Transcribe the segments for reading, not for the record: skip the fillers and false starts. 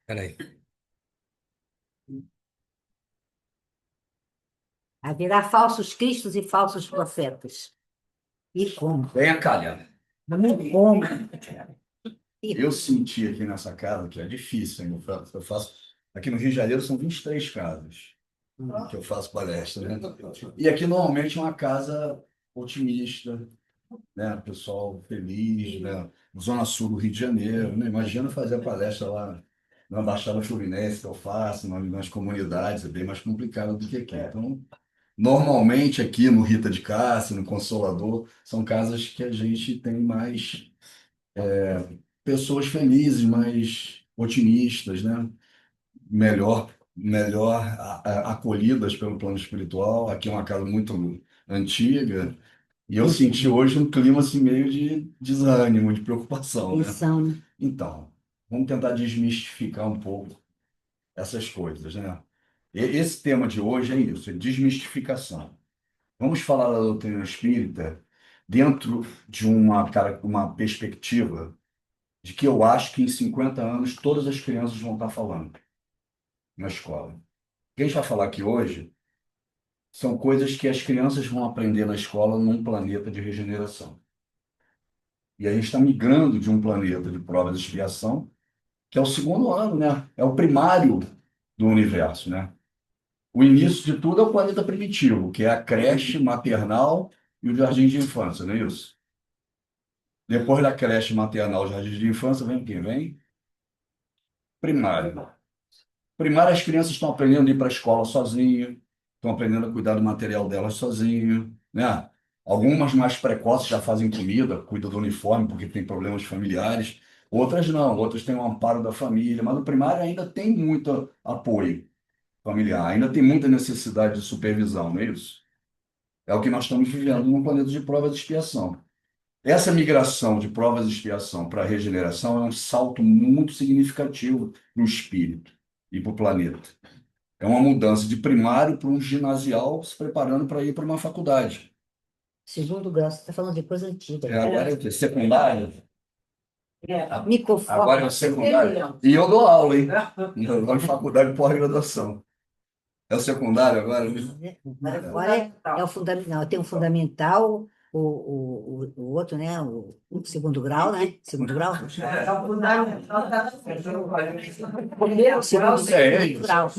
Peraí. Haverá falsos cristos e falsos profetas. E como? Venha cá, E como? eu senti aqui nessa casa, que é difícil, hein? Eu faço. Aqui no Rio de Janeiro são 23 casas que eu faço palestra, né? E aqui normalmente é uma casa otimista, né? Pessoal feliz, né? Zona Sul do Rio de Janeiro, né? Imagina fazer a palestra lá na Baixada Fluminense que eu faço, nas comunidades, é bem mais complicado do que aqui. Então, normalmente aqui no Rita de Cássia, no Consolador, são casas que a gente tem mais pessoas felizes, mais otimistas, né? Melhor acolhidas pelo plano espiritual. Aqui é uma casa muito antiga e eu senti hoje um clima assim meio de desânimo, de preocupação, né? Tensão, né? Então, vamos tentar desmistificar um pouco essas coisas, né? Esse tema de hoje é isso, é desmistificação. Vamos falar da doutrina espírita dentro de uma perspectiva de que eu acho que em 50 anos todas as crianças vão estar falando na escola. O que a gente vai falar aqui hoje são coisas que as crianças vão aprender na escola num planeta de regeneração. E a gente está migrando de um planeta de provas de expiação, que é o segundo ano, né? É o primário do universo, né? O início de tudo é o planeta primitivo, que é a creche maternal e o jardim de infância, não é isso? Depois da creche maternal e jardim de infância, vem quem? Vem primário. Primário, as crianças estão aprendendo a ir para a escola sozinhas, estão aprendendo a cuidar do material delas sozinhas, né? Algumas mais precoces já fazem comida, cuidam do uniforme porque tem problemas familiares. Outras não, outras têm o amparo da família, mas o primário ainda tem muito apoio familiar, ainda tem muita necessidade de supervisão, não é isso? É o que nós estamos vivendo num planeta de provas de expiação. Essa migração de provas de expiação para a regeneração é um salto muito significativo para o espírito e para o planeta. É uma mudança de primário para um ginasial se preparando para ir para uma faculdade. Segundo grau, você está falando de coisa antiga. Agora é o quê? Secundário? Microfone. Agora é o secundário. E eu dou aula, hein? Eu dou em faculdade de pós-graduação. É o secundário agora? Agora é o fundamental. Tem o fundamental, o outro, né? O segundo grau, né? Segundo grau. Primeiro, segundo, É grau.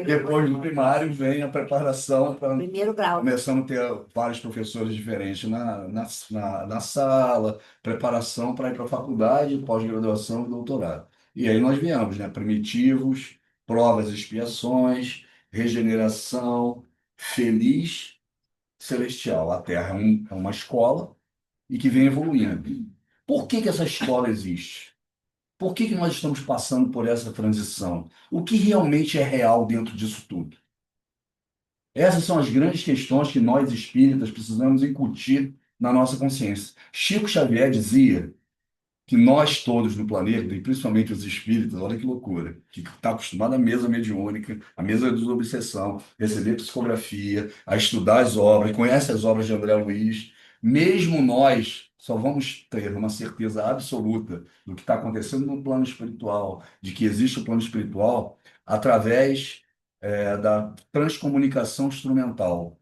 Depois do primário vem a preparação para Primeiro grau. começamos a ter vários professores diferentes na sala, preparação para ir para a faculdade, pós-graduação e doutorado. E aí nós viemos, né? Primitivos, provas e expiações, regeneração, feliz, celestial. A Terra é uma escola e que vem evoluindo. Por que que essa escola existe? Por que que nós estamos passando por essa transição? O que realmente é real dentro disso tudo? Essas são as grandes questões que nós espíritas precisamos incutir na nossa consciência. Chico Xavier dizia que nós todos no planeta, e principalmente os espíritas, olha que loucura, que está acostumado à mesa mediúnica, à mesa de obsessão, receber psicografia, a estudar as obras, conhece as obras de André Luiz, mesmo nós só vamos ter uma certeza absoluta do que está acontecendo no plano espiritual, de que existe o plano espiritual, através da transcomunicação instrumental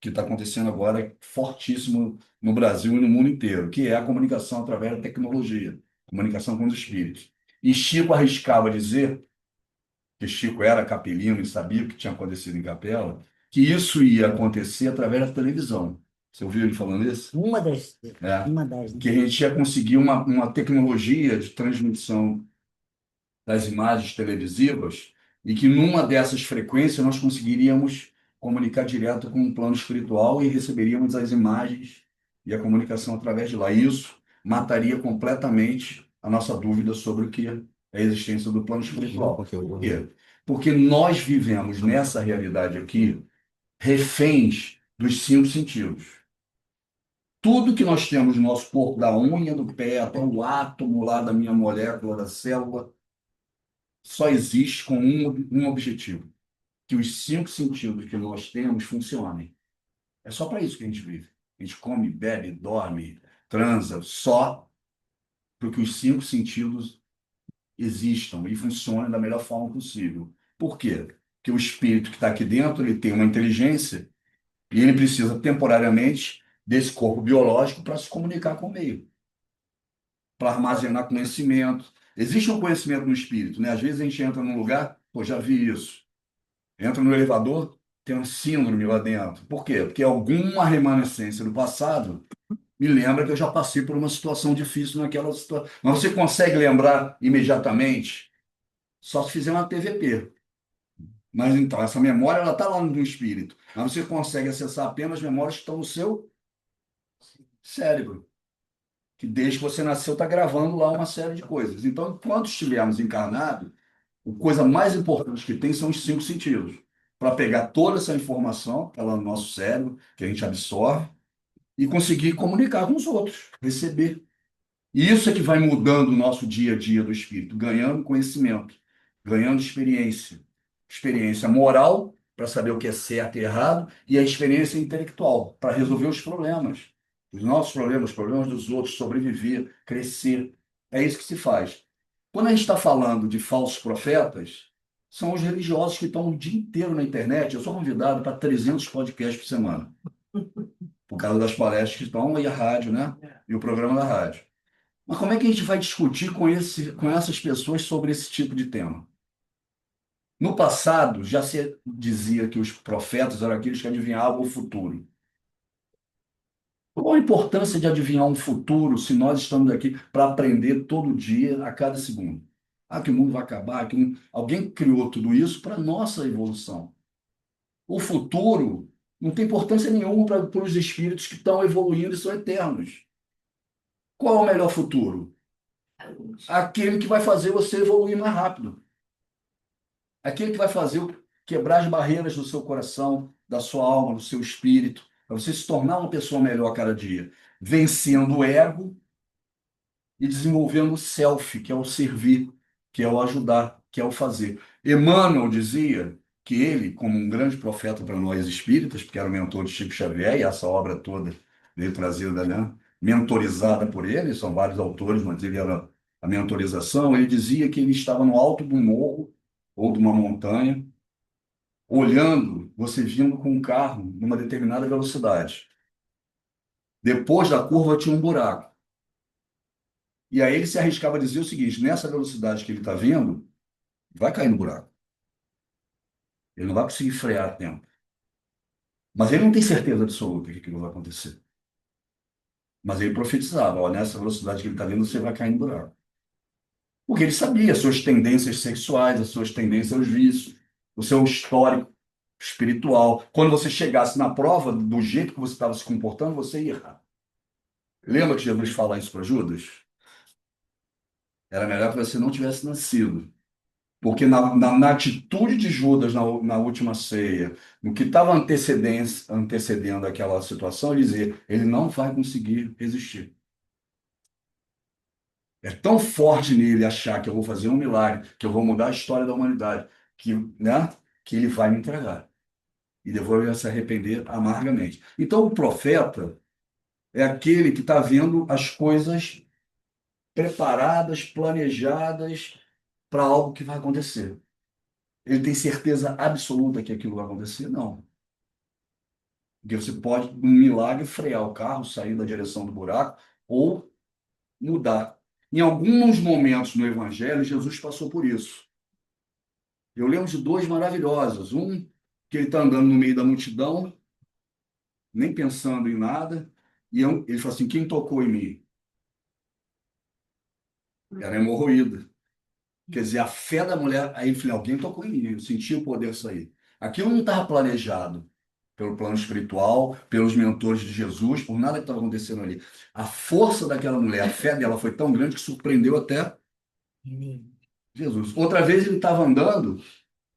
que está acontecendo agora fortíssimo no Brasil e no mundo inteiro, que é a comunicação através da tecnologia, comunicação com os espíritos. E Chico arriscava dizer, que Chico era capelino e sabia o que tinha acontecido em Capela, que isso ia acontecer através da televisão. Você ouviu ele falando isso? Uma das. É. Uma das. Que a gente ia conseguir uma tecnologia de transmissão das imagens televisivas e que numa dessas frequências nós conseguiríamos comunicar direto com o plano espiritual e receberíamos as imagens e a comunicação através de lá. Isso mataria completamente a nossa dúvida sobre o que é a existência do plano espiritual. Por quê? Porque nós vivemos nessa realidade aqui reféns dos cinco sentidos. Tudo que nós temos no nosso corpo, da unha do pé até o átomo lá da minha molécula, da célula, só existe com um objetivo: que os cinco sentidos que nós temos funcionem. É só para isso que a gente vive. A gente come, bebe, dorme, transa, só para que os cinco sentidos existam e funcionem da melhor forma possível. Por quê? Porque o espírito que está aqui dentro, ele tem uma inteligência e ele precisa temporariamente desse corpo biológico para se comunicar com o meio, para armazenar conhecimento. Existe um conhecimento no espírito, né? Às vezes a gente entra num lugar, pô, já vi isso. Entra no elevador, tem um síndrome lá dentro. Por quê? Porque alguma remanescência do passado me lembra que eu já passei por uma situação difícil naquela situação. Mas você consegue lembrar imediatamente? Só se fizer uma TVP. Mas então, essa memória, ela está lá no espírito. Mas você consegue acessar apenas as memórias que estão no seu cérebro, que desde que você nasceu está gravando lá uma série de coisas. Então, enquanto estivermos encarnados, a coisa mais importante que tem são os cinco sentidos. Para pegar toda essa informação, que está lá no nosso cérebro, que a gente absorve, e conseguir comunicar com os outros, receber. E isso é que vai mudando o nosso dia a dia do espírito, ganhando conhecimento, ganhando experiência. Experiência moral, para saber o que é certo e errado, e a experiência intelectual, para resolver os problemas. Os nossos problemas, os problemas dos outros, sobreviver, crescer. É isso que se faz. Quando a gente está falando de falsos profetas, são os religiosos que estão o dia inteiro na internet. Eu sou convidado para 300 podcasts por semana, por causa das palestras que estão e a rádio, né? E o programa da rádio. Mas como é que a gente vai discutir com essas pessoas sobre esse tipo de tema? No passado, já se dizia que os profetas eram aqueles que adivinhavam o futuro. Qual a importância de adivinhar um futuro se nós estamos aqui para aprender todo dia, a cada segundo? Ah, que o mundo vai acabar, alguém criou tudo isso para a nossa evolução. O futuro não tem importância nenhuma para os espíritos que estão evoluindo e são eternos. Qual é o melhor futuro? Aquele que vai fazer você evoluir mais rápido. Aquele que vai fazer quebrar as barreiras do seu coração, da sua alma, do seu espírito, para você se tornar uma pessoa melhor a cada dia, vencendo o ego e desenvolvendo o self, que é o servir, que é o ajudar, que é o fazer. Emmanuel dizia que ele, como um grande profeta para nós espíritas, porque era o mentor de Chico Xavier, e essa obra toda veio trazida, né, mentorizada por ele, são vários autores, mas ele era a mentorização, ele dizia que ele estava no alto de um morro ou de uma montanha, olhando você vindo com um carro numa determinada velocidade. Depois da curva tinha um buraco. E aí ele se arriscava a dizer o seguinte: nessa velocidade que ele está vindo, vai cair no buraco. Ele não vai conseguir frear a tempo. Mas ele não tem certeza absoluta que aquilo vai acontecer. Mas ele profetizava: ó, nessa velocidade que ele está vindo, você vai cair no buraco. Porque ele sabia as suas tendências sexuais, as suas tendências aos vícios, o seu histórico espiritual. Quando você chegasse na prova, do jeito que você estava se comportando, você ia errar. Lembra que Jesus fala isso para Judas? Era melhor que você não tivesse nascido. Porque na atitude de Judas na última ceia, no que estava antecedendo aquela situação, ele dizia: ele não vai conseguir resistir. É tão forte nele achar que eu vou fazer um milagre, que eu vou mudar a história da humanidade, que, né, que ele vai me entregar. E depois vai se arrepender amargamente. Então, o profeta é aquele que está vendo as coisas preparadas, planejadas para algo que vai acontecer. Ele tem certeza absoluta que aquilo vai acontecer? Não. Porque você pode, num milagre, frear o carro, sair da direção do buraco ou mudar. Em alguns momentos no Evangelho, Jesus passou por isso. Eu lembro de dois maravilhosos. Um, que ele está andando no meio da multidão, nem pensando em nada, e ele fala assim: quem tocou em mim? Era hemorroída. Quer dizer, a fé da mulher. Aí ele falou: alguém tocou em mim, eu senti o poder sair. Aquilo não estava planejado pelo plano espiritual, pelos mentores de Jesus, por nada que estava acontecendo ali. A força daquela mulher, a fé dela foi tão grande que surpreendeu até Jesus. Outra vez ele estava andando,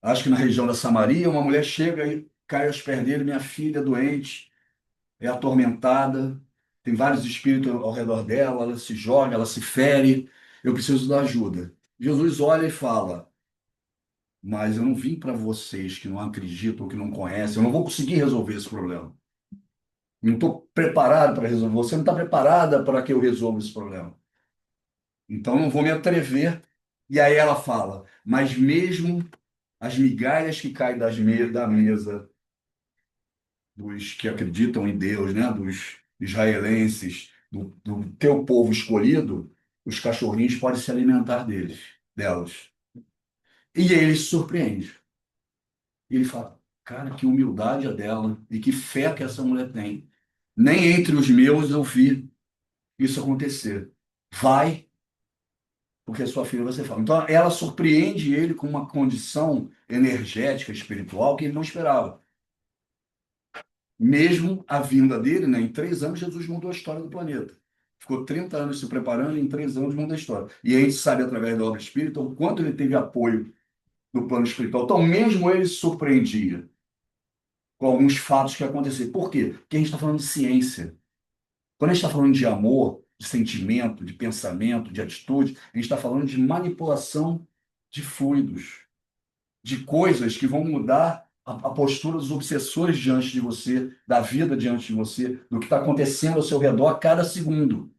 acho que na região da Samaria, uma mulher chega e cai aos pés dele: minha filha é doente, é atormentada, tem vários espíritos ao redor dela, ela se joga, ela se fere, eu preciso da ajuda. Jesus olha e fala: mas eu não vim para vocês que não acreditam, que não conhecem, eu não vou conseguir resolver esse problema. Não estou preparado para resolver. Você não está preparada para que eu resolva esse problema. Então não vou me atrever. E aí ela fala, mas mesmo as migalhas que caem da mesa dos que acreditam em Deus, né, dos israelenses, do teu povo escolhido, os cachorrinhos podem se alimentar delas. E ele se surpreende. Ele fala, cara, que humildade a dela e que fé que essa mulher tem. Nem entre os meus eu vi isso acontecer. Vai, porque a sua filha vai ser salva. Então, ela surpreende ele com uma condição energética, espiritual, que ele não esperava. Mesmo a vinda dele, né, em 3 anos, Jesus mudou a história do planeta. Ficou 30 anos se preparando e em 3 anos muda a história. E a gente sabe, através da obra espírita, o quanto ele teve apoio do plano espiritual. Então, mesmo ele se surpreendia com alguns fatos que aconteceram. Por quê? Porque a gente está falando de ciência. Quando a gente está falando de amor, de sentimento, de pensamento, de atitude, a gente está falando de manipulação de fluidos, de coisas que vão mudar a postura dos obsessores diante de você, da vida diante de você, do que está acontecendo ao seu redor a cada segundo.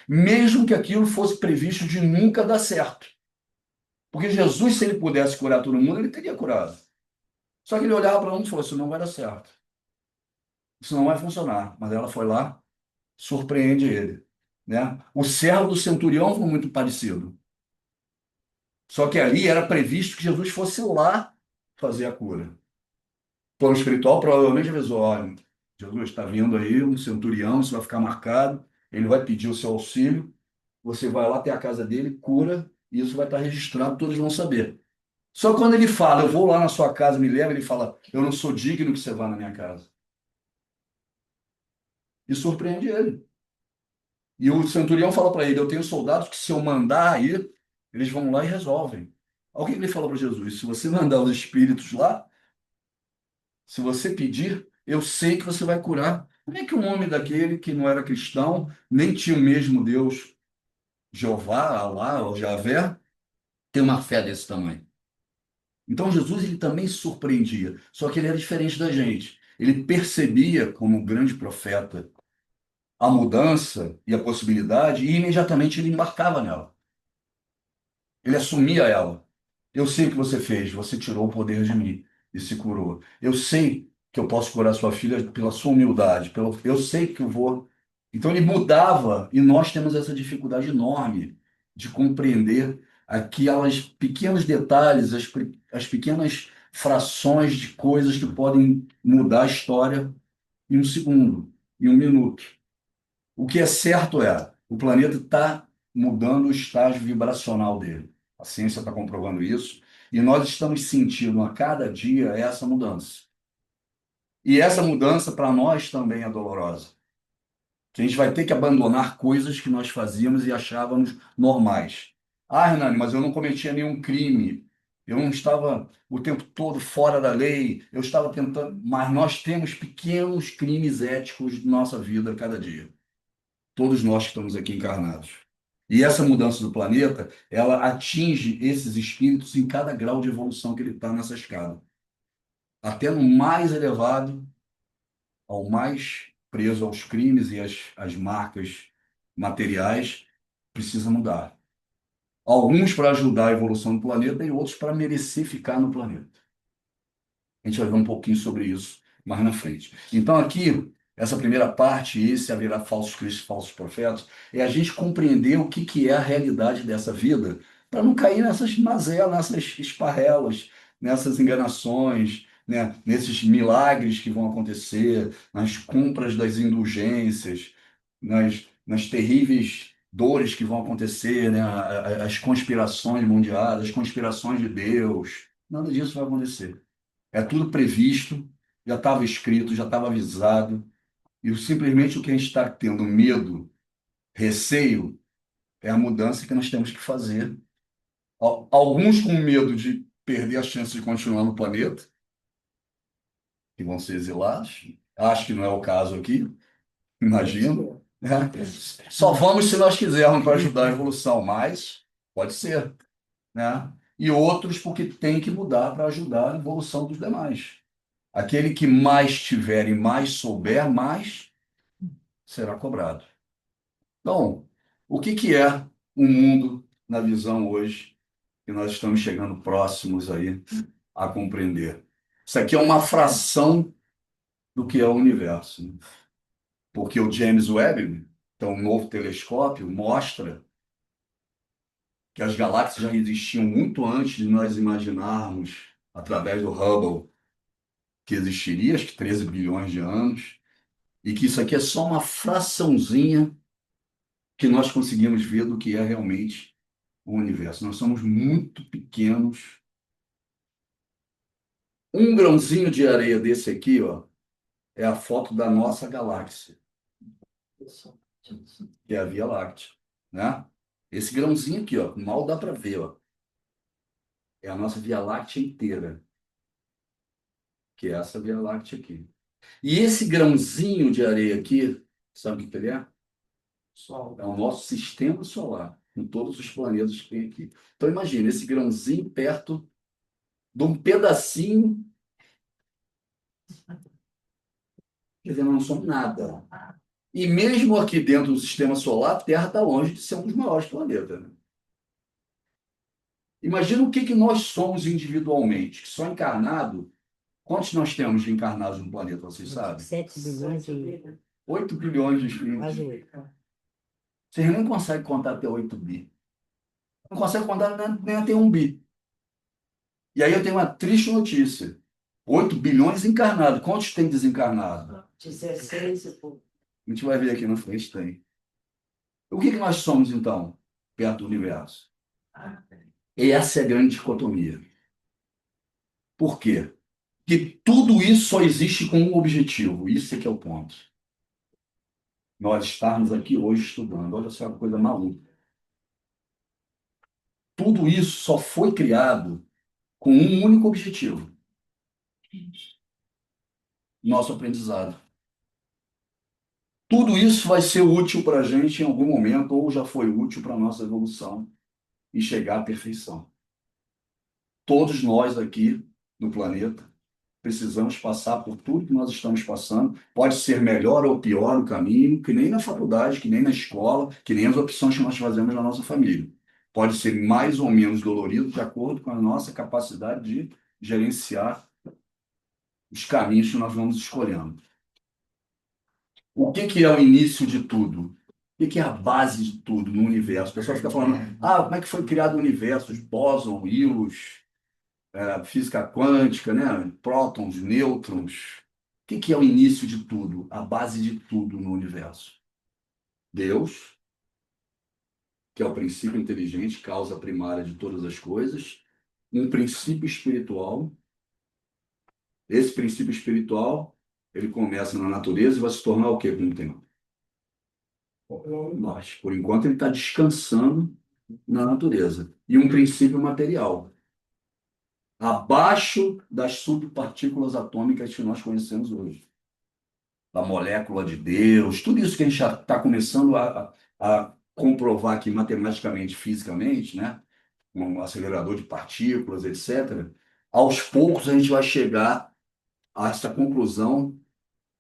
Mesmo que aquilo fosse previsto de nunca dar certo. Porque Jesus, se ele pudesse curar todo mundo, ele teria curado. Só que ele olhava para um e falou: Isso não vai dar certo. Isso não vai funcionar. Mas ela foi lá, surpreende ele. Né? O servo do centurião foi muito parecido. Só que ali era previsto que Jesus fosse lá fazer a cura. Plano espiritual provavelmente avisou: olha, Jesus está vindo aí, um centurião, isso vai ficar marcado, ele vai pedir o seu auxílio, você vai lá até a casa dele, cura, e isso vai estar registrado, todos vão saber. Só que quando ele fala, eu vou lá na sua casa, me leva, ele fala, eu não sou digno que você vá na minha casa. E surpreende ele. E o centurião fala para ele, eu tenho soldados que se eu mandar aí, eles vão lá e resolvem. Olha o que ele falou para Jesus, se você mandar os espíritos lá, se você pedir, eu sei que você vai curar. Como é que um homem daquele que não era cristão, nem tinha o mesmo Deus, Jeová, Alá ou Javé, tem uma fé desse tamanho? Então Jesus ele também se surpreendia, só que ele era diferente da gente. Ele percebia como grande profeta a mudança e a possibilidade e imediatamente ele embarcava nela. Ele assumia ela. Eu sei o que você fez, você tirou o poder de mim e se curou. Eu sei que eu posso curar sua filha pela sua humildade, eu sei que eu vou. Então ele mudava e nós temos essa dificuldade enorme de compreender aquelas pequenos detalhes, as pequenas frações de coisas que podem mudar a história em um segundo, em um minuto. O que é certo é, o planeta está mudando o estágio vibracional dele. A ciência está comprovando isso. E nós estamos sentindo a cada dia essa mudança. E essa mudança para nós também é dolorosa. Que a gente vai ter que abandonar coisas que nós fazíamos e achávamos normais. Ah, Hernani, mas eu não cometia nenhum crime. Eu não estava o tempo todo fora da lei. Eu estava tentando. Mas nós temos pequenos crimes éticos na nossa vida a cada dia. Todos nós que estamos aqui encarnados. E essa mudança do planeta, ela atinge esses espíritos em cada grau de evolução que ele está nessa escala. Até no mais elevado, ao mais preso aos crimes e às marcas materiais, precisa mudar. Alguns para ajudar a evolução do planeta e outros para merecer ficar no planeta. A gente vai ver um pouquinho sobre isso mais na frente. Então, aqui, essa primeira parte, esse haverá falsos cristos, falsos profetas, é a gente compreender o que é a realidade dessa vida, para não cair nessas mazelas, nessas esparrelas, nessas enganações, né? Nesses milagres que vão acontecer, nas compras das indulgências, nas terríveis dores que vão acontecer, né? As conspirações mundiais, as conspirações de Deus. Nada disso vai acontecer. É tudo previsto, já estava escrito, já estava avisado. E simplesmente o que a gente está tendo medo, receio, é a mudança que nós temos que fazer. Alguns com medo de perder a chance de continuar no planeta, que vão ser exilados. Acho que não é o caso aqui, imagino. Né? Só vamos se nós quisermos para ajudar a evolução, mas pode ser. Né? E outros porque tem que mudar para ajudar a evolução dos demais. Aquele que mais tiver e mais souber, mais será cobrado. Então, o que é o mundo na visão hoje que nós estamos chegando próximos aí a compreender. Isso aqui é uma fração do que é o universo, né? Porque o James Webb, então, um novo telescópio, mostra que as galáxias já existiam muito antes de nós imaginarmos, através do Hubble, que existiria, acho que 13 bilhões de anos, e que isso aqui é só uma fraçãozinha que nós conseguimos ver do que é realmente o universo. Nós somos muito pequenos. Um grãozinho de areia desse aqui, ó, é a foto da nossa galáxia, que é a Via Láctea, né? Esse grãozinho aqui, ó, mal dá para ver, ó, é a nossa Via Láctea inteira, que é essa Via Láctea aqui. E esse grãozinho de areia aqui, sabe o que ele é? Sol. É o nosso sistema solar, com todos os planetas que tem aqui. Então imagina, esse grãozinho perto de um pedacinho, quer dizer, nós não somos nada. E mesmo aqui dentro do sistema solar, a Terra está longe de ser um dos maiores planetas, né? Imagina o que que nós somos individualmente, que só encarnado, quantos nós temos de encarnados no planeta, vocês sabem? 7 bilhões e 8 bilhões de espíritos. quase 8. Vocês nem conseguem contar até 8 bi. Não conseguem contar nem até 1 bi. E aí eu tenho uma triste notícia. 8 bilhões encarnados. Quantos tem desencarnado? 16 e pouco. A gente vai ver aqui na frente, tem. O que que nós somos, então, perto do universo? E essa é a grande dicotomia. Por quê? Porque tudo isso só existe com um objetivo. Isso é que é o ponto. Nós estarmos aqui hoje estudando. Olha só que coisa maluca. Tudo isso só foi criado com um único objetivo: nosso aprendizado. Tudo isso vai ser útil para a gente em algum momento, ou já foi útil para a nossa evolução e chegar à perfeição. Todos nós aqui no planeta precisamos passar por tudo que nós estamos passando. Pode ser melhor ou pior o caminho, que nem na faculdade, que nem na escola, que nem as opções que nós fazemos na nossa família. Pode ser mais ou menos dolorido de acordo com a nossa capacidade de gerenciar os caminhos que nós vamos escolhendo. O que que é o início de tudo? O que que é a base de tudo no universo? O pessoal fica falando, como é que foi criado o universo? Os bósons, íons, física quântica, né? Prótons, nêutrons. O que que é o início de tudo? A base de tudo no universo? Deus, que é o princípio inteligente, causa primária de todas as coisas. Um princípio espiritual. Esse princípio espiritual, ele começa na natureza e vai se tornar o quê com o tempo? Nós. Por enquanto, ele está descansando na natureza. E um princípio material, abaixo das subpartículas atômicas que nós conhecemos hoje. Da molécula de Deus, tudo isso que a gente já está começando a comprovar aqui matematicamente, fisicamente, né? Um acelerador de partículas, etc. Aos poucos a gente vai chegar a essa conclusão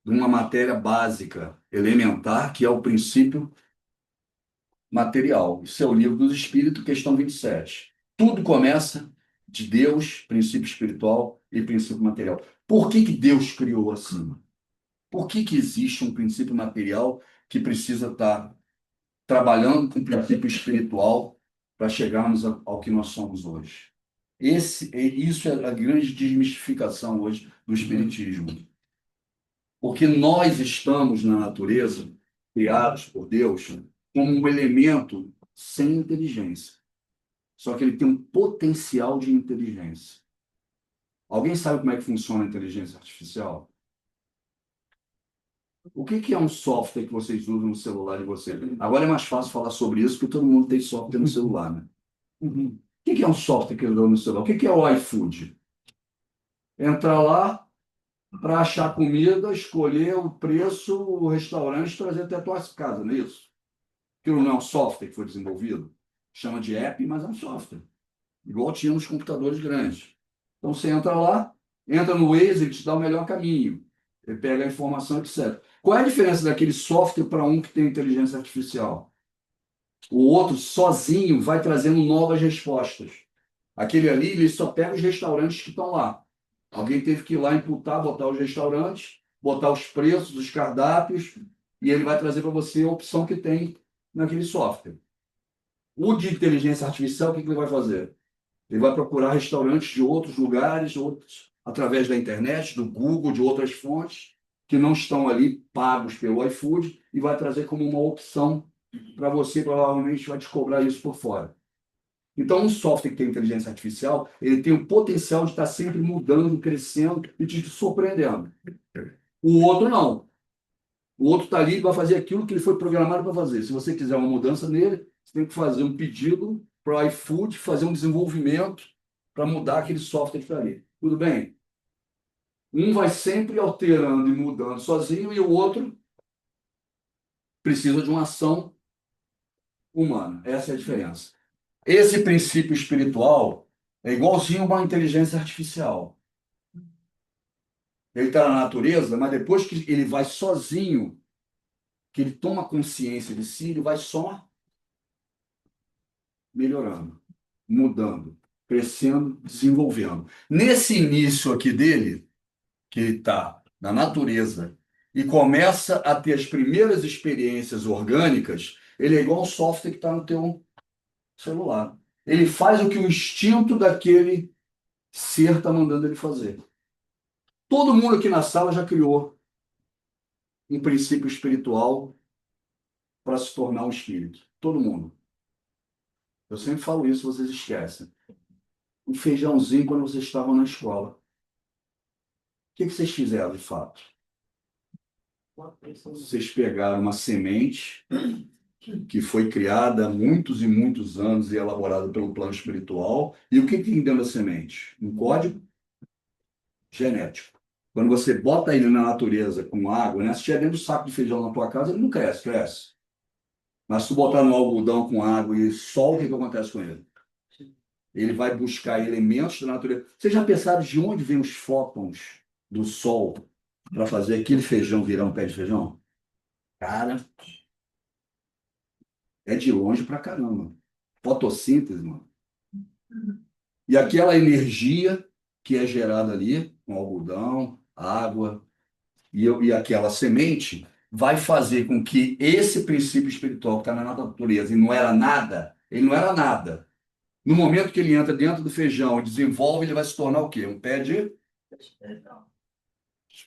de uma matéria básica, elementar, que é o princípio material. Isso é o livro dos Espíritos, questão 27. Tudo começa de Deus, princípio espiritual e princípio material. Por que que Deus criou assim? Por que que existe um princípio material que precisa estar trabalhando com o princípio espiritual para chegarmos ao que nós somos hoje? Isso é a grande desmistificação hoje do Espiritismo. Porque nós estamos na natureza, criados por Deus, como um elemento sem inteligência. Só que ele tem um potencial de inteligência. Alguém sabe como é que funciona a inteligência artificial? O que que é um software que vocês usam no celular de vocês? Agora é mais fácil falar sobre isso, porque todo mundo tem software no celular, né? O que que é um software que eu dou no celular? O que que é o iFood? Entrar lá para achar comida, escolher o preço, o restaurante, trazer até a tua casa, não é isso? Aquilo não é um software que foi desenvolvido? Chama de app, mas é um software. Igual tinha nos computadores grandes. Então você entra lá, entra no Waze, ele te dá o melhor caminho. Ele pega a informação, etc. Qual é a diferença daquele software para um que tem inteligência artificial? O outro, sozinho, vai trazendo novas respostas. Aquele ali, ele só pega os restaurantes que estão lá. Alguém teve que ir lá imputar, botar os restaurantes, botar os preços, os cardápios, e ele vai trazer para você a opção que tem naquele software. O de inteligência artificial, o que ele vai fazer? Ele vai procurar restaurantes de outros lugares, outros, através da internet, do Google, de outras fontes, que não estão ali pagos pelo iFood, e vai trazer como uma opção para você, provavelmente vai te cobrar isso por fora. Então, um software que tem inteligência artificial, ele tem o potencial de estar sempre mudando, crescendo e te surpreendendo. O outro não. O outro está ali e vai fazer aquilo que ele foi programado para fazer. Se você quiser uma mudança nele, você tem que fazer um pedido para o iFood, fazer um desenvolvimento para mudar aquele software que está ali. Tudo bem? Um vai sempre alterando e mudando sozinho e o outro precisa de uma ação humana. Essa é a diferença. Esse princípio espiritual é igualzinho a uma inteligência artificial. Ele está na natureza, mas depois que ele vai sozinho, que ele toma consciência de si, ele vai só melhorando, mudando, crescendo, desenvolvendo. Nesse início aqui dele, que ele está na natureza e começa a ter as primeiras experiências orgânicas, ele é igual um software que está no teu celular. Ele faz o que o instinto daquele ser está mandando ele fazer. Todo mundo aqui na sala já criou um princípio espiritual para se tornar um espírito. Todo mundo. Eu sempre falo isso, vocês esquecem. Um feijãozinho quando vocês estavam na escola. O que vocês fizeram de fato? Vocês pegaram uma semente que foi criada há muitos e muitos anos e elaborada pelo plano espiritual. E o que tem dentro da semente? Um código genético. Quando você bota ele na natureza com água, né? Se tiver dentro do saco de feijão na tua casa, ele não cresce, cresce. Mas se tu botar no algodão com água e sol, o que acontece com ele? Ele vai buscar elementos da natureza. Vocês já pensaram de onde vêm os fótons do sol para fazer aquele feijão virar um pé de feijão? Cara, é de longe pra caramba. Fotossíntese, mano. E aquela energia que é gerada ali, com algodão, água e aquela semente, vai fazer com que esse princípio espiritual que está na natureza e não era nada, ele não era nada. No momento que ele entra dentro do feijão e desenvolve, ele vai se tornar o quê? Um pé de...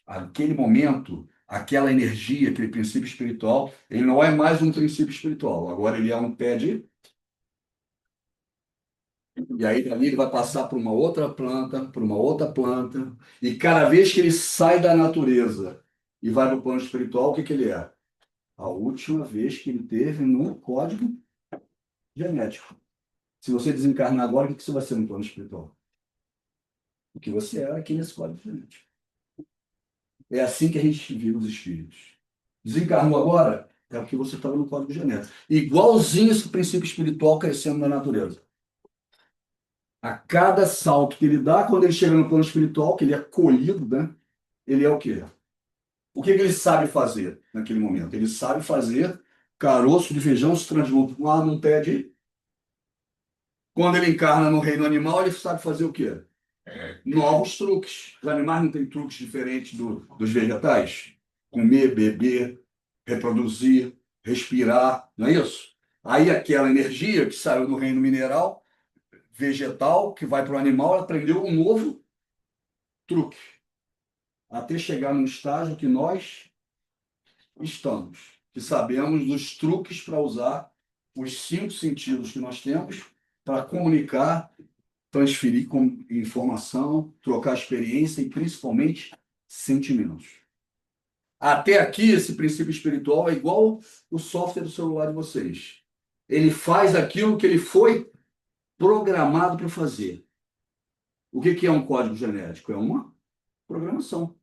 Aquele momento, aquela energia, aquele princípio espiritual, ele não é mais um princípio espiritual. Agora ele é um pé de... E aí dali ele vai passar por uma outra planta, por uma outra planta. E cada vez que ele sai da natureza e vai para o plano espiritual, o que que ele é? A última vez que ele teve no código genético. Se você desencarnar agora, o que que você vai ser no plano espiritual? O que você era aqui nesse código genético. É assim que a gente vive os espíritos. Desencarnou agora, é o que você estava no código genético. Igualzinho esse princípio espiritual crescendo na natureza. A cada salto que ele dá, quando ele chega no plano espiritual, que ele é colhido, né? Ele é o quê? O que que ele sabe fazer naquele momento? Ele sabe fazer caroço de feijão se transformar num pé de... Quando ele encarna no reino animal, ele sabe fazer o quê? Novos truques. Os animais não têm truques diferentes dos vegetais? Comer, beber, reproduzir, respirar, não é isso? Aí aquela energia que saiu do reino mineral, vegetal, que vai para o animal, ela aprendeu um novo truque, até chegar num estágio que nós estamos, que sabemos dos truques para usar os 5 sentidos que nós temos para comunicar, transferir informação, trocar experiência e principalmente sentimentos. Até aqui, esse princípio espiritual é igual o software do celular de vocês. Ele faz aquilo que ele foi programado para fazer. O que que é um código genético? É uma programação.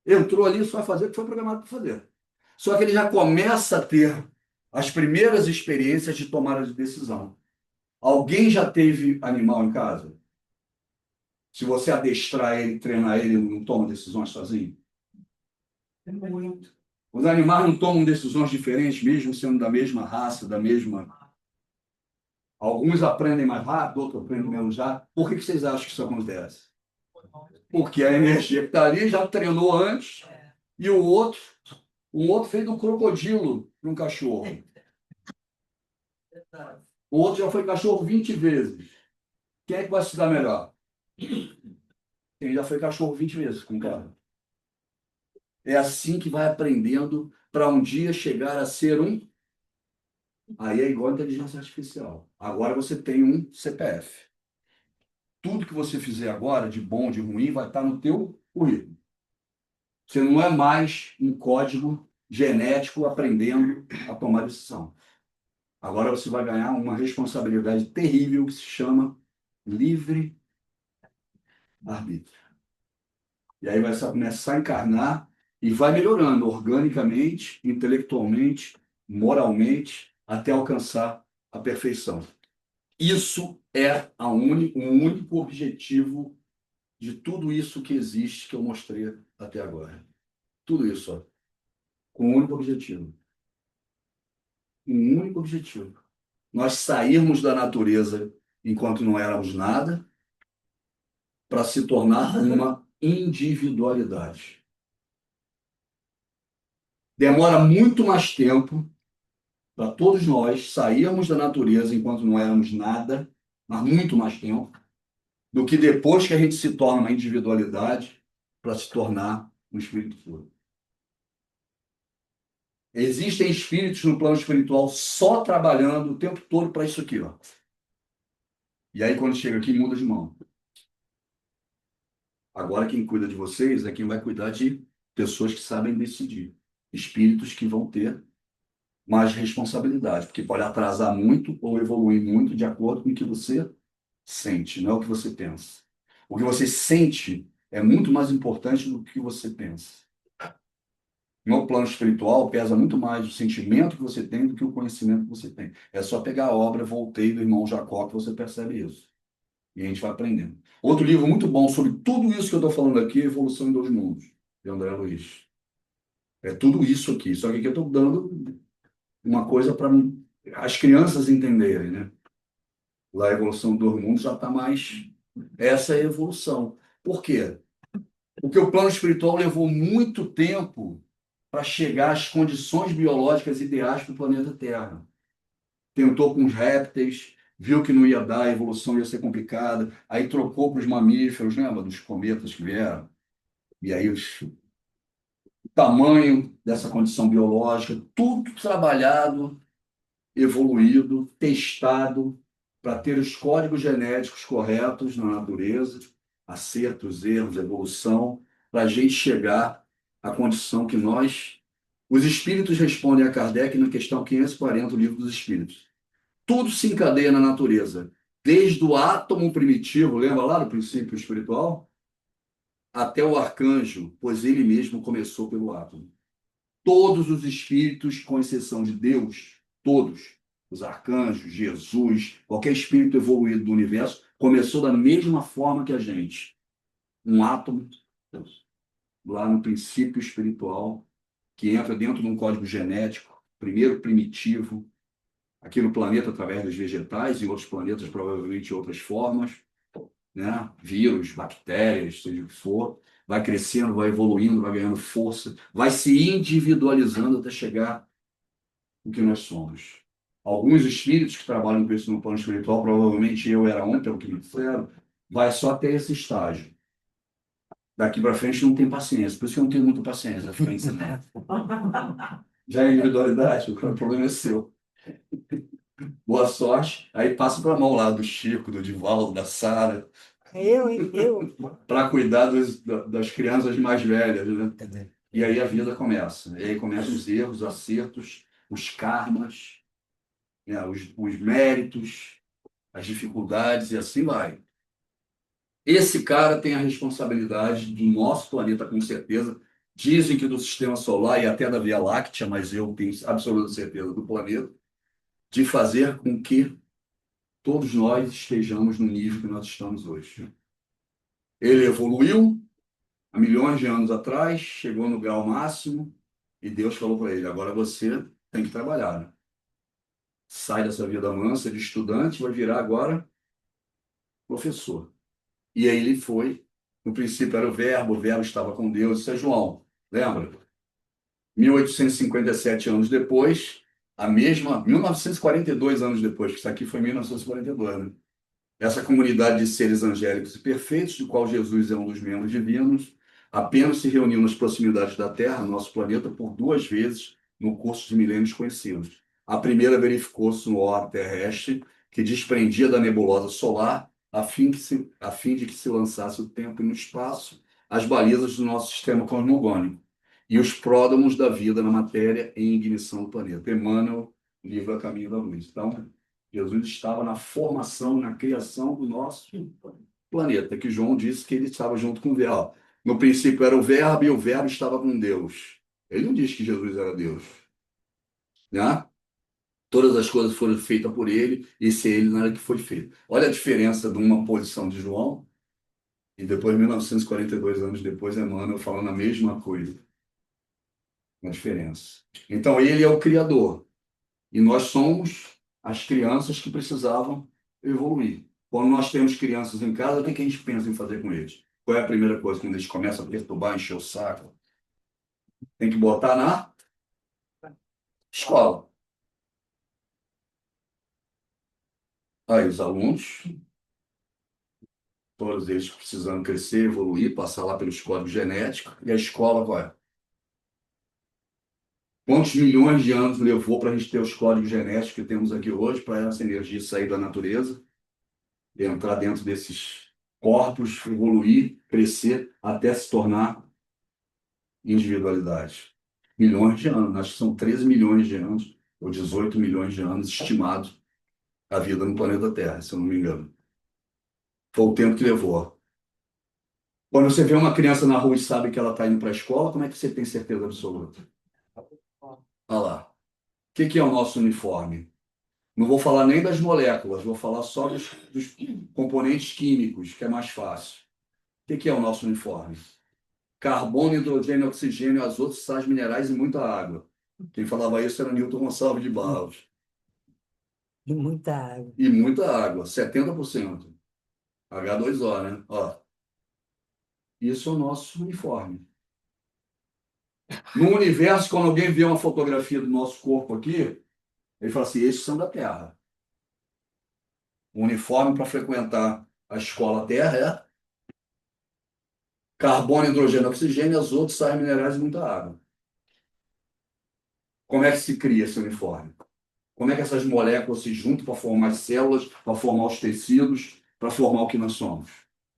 Entrou ali, só vai fazer o que foi programado para fazer. Só que ele já começa a ter as primeiras experiências de tomada de decisão. Alguém já teve animal em casa? Se você adestrar ele, treinar ele, ele não toma decisões sozinho? É muito. Os animais não tomam decisões diferentes, mesmo sendo da mesma raça, da mesma. Alguns aprendem mais rápido, outros aprendem menos rápido. Por que vocês acham que isso acontece? Porque a energia que está ali já treinou antes e o outro fez do crocodilo para um cachorro. O outro já foi cachorro 20 vezes. Quem é que vai se dar melhor? Quem já foi cachorro 20 vezes com o cara. É assim que vai aprendendo para um dia chegar a ser um. Aí é igual a inteligência artificial. Agora você tem um CPF. Tudo que você fizer agora, de bom, de ruim, vai estar no teu currículo. Você não é mais um código genético aprendendo a tomar decisão. Agora você vai ganhar uma responsabilidade terrível que se chama livre-arbítrio. E aí vai começar a encarnar e vai melhorando organicamente, intelectualmente, moralmente, até alcançar a perfeição. Isso é o único objetivo de tudo isso que existe que eu mostrei até agora. Tudo isso, ó, com um único objetivo. Um único objetivo. Nós sairmos da natureza enquanto não éramos nada para se tornar uma individualidade. Demora muito mais tempo para todos nós sairmos da natureza enquanto não éramos nada, mas muito mais tempo, do que depois que a gente se torna uma individualidade para se tornar um espírito puro. Existem espíritos no plano espiritual só trabalhando o tempo todo para isso aqui, ó. E aí, quando chega aqui, muda de mão. Agora, quem cuida de vocês é quem vai cuidar de pessoas que sabem decidir. Espíritos que vão ter mais responsabilidade, porque pode atrasar muito ou evoluir muito de acordo com o que você sente, não é o que você pensa. O que você sente é muito mais importante do que o que você pensa. No plano espiritual, pesa muito mais o sentimento que você tem do que o conhecimento que você tem. É só pegar a obra Voltei do irmão Jacó que você percebe isso. E a gente vai aprendendo. Outro livro muito bom sobre tudo isso que eu estou falando aqui é Evolução em Dois Mundos, de André Luiz. É tudo isso aqui. Só que aqui eu estou dando uma coisa para as crianças entenderem, né? Lá a Evolução em Dois Mundos já está mais... Essa é a evolução. Por quê? Porque o plano espiritual levou muito tempo para chegar às condições biológicas ideais para o planeta Terra. Tentou com os répteis, viu que não ia dar, a evolução ia ser complicada, aí trocou para os mamíferos, lembra dos cometas que vieram? E aí o tamanho dessa condição biológica, tudo trabalhado, evoluído, testado, para ter os códigos genéticos corretos na natureza, acertos, erros, evolução, para a gente chegar à condição que nós... Os espíritos respondem a Kardec na questão 540 do Livro dos Espíritos. Tudo se encadeia na natureza, desde o átomo primitivo, lembra lá do princípio espiritual? Até o arcanjo, pois ele mesmo começou pelo átomo. Todos os espíritos, com exceção de Deus, todos, os arcanjos, Jesus, qualquer espírito evoluído do universo, começou da mesma forma que a gente. Um átomo, lá no princípio espiritual, que entra dentro de um código genético, primeiro primitivo, aqui no planeta através dos vegetais, em outros planetas provavelmente outras formas, né? Vírus, bactérias, seja o que for, vai crescendo, vai evoluindo, vai ganhando força, vai se individualizando até chegar no que nós somos. Alguns espíritos que trabalham com isso no plano espiritual, provavelmente eu era um, pelo que me disseram, vai só até esse estágio. Daqui para frente não tem paciência, por isso que eu não tenho muita paciência para ensinar. Já é individualidade, o problema é seu. Boa sorte. Aí passa para a mão lá do Chico, do Divaldo, da Sara, Eu. para cuidar das crianças mais velhas, né? E aí a vida começa. E aí começam os erros, os acertos, os karmas, né? Os méritos, as dificuldades e assim vai. Esse cara tem a responsabilidade do nosso planeta, com certeza. Dizem que do sistema solar e até da Via Láctea, mas eu tenho absoluta certeza do planeta, de fazer com que todos nós estejamos no nível que nós estamos hoje. Ele evoluiu há milhões de anos atrás, chegou no grau máximo, e Deus falou para ele: agora você tem que trabalhar, né? sai dessa vida mansa de estudante, vai virar agora professor. E aí ele foi, no princípio era o verbo estava com Deus, isso é João, lembra? 1857 anos depois, 1942 anos depois, que isso aqui foi 1942, né? Essa comunidade de seres angélicos e perfeitos, do qual Jesus é um dos membros divinos, apenas se reuniu nas proximidades da Terra, nosso planeta, por 2 vezes no curso de milênios conhecidos. A primeira verificou-se no orbe terrestre, que desprendia da nebulosa solar, a fim de que se lançasse o tempo e no espaço as balizas do nosso sistema cosmogônico e os pródromos da vida na matéria em ignição do planeta. Emmanuel, livro A Caminho da Luz. Então, Jesus estava na formação, na criação do nosso planeta, que João disse que ele estava junto com o Verbo. No princípio era o Verbo e o Verbo estava com Deus. Ele não disse que Jesus era Deus, né? Todas as coisas foram feitas por ele e sem ele nada que foi feito. Olha a diferença de uma posição de João e depois, 1942 anos depois, Emmanuel falando a mesma coisa. Uma diferença. Então, ele é o Criador. E nós somos as crianças que precisavam evoluir. Quando nós temos crianças em casa, o que a gente pensa em fazer com eles? Qual é a primeira coisa quando eles começam a perturbar, encher o saco? Tem que botar na escola. Aí os alunos, todos eles precisando crescer, evoluir, passar lá pelos códigos genéticos. E a escola, qual é? Quantos milhões de anos levou para a gente ter os códigos genéticos que temos aqui hoje, para essa energia sair da natureza? Entrar dentro desses corpos, evoluir, crescer, até se tornar individualidade. Milhões de anos, acho que são 13 milhões de anos, ou 18 milhões de anos estimados a vida no planeta Terra, se eu não me engano. Foi o tempo que levou. Quando você vê uma criança na rua e sabe que ela está indo para a escola, como é que você tem certeza absoluta? Olha lá. O que é o nosso uniforme? Não vou falar nem das moléculas, vou falar só dos componentes químicos, que é mais fácil. O que é o nosso uniforme? Carbono, hidrogênio, oxigênio, azoto, sais minerais e muita água. Quem falava isso era Newton Gonçalves de Barros. E muita água. E muita água, 70%. H2O, né? Ó, isso é o nosso uniforme. No universo, quando alguém vê uma fotografia do nosso corpo aqui, ele fala assim, esses são da Terra. O uniforme para frequentar a escola Terra é carbono, hidrogênio, oxigênio, azoto, sais minerais e muita água. Como é que se cria esse uniforme? Como é que essas moléculas se juntam para formar as células, para formar os tecidos, para formar o que nós somos?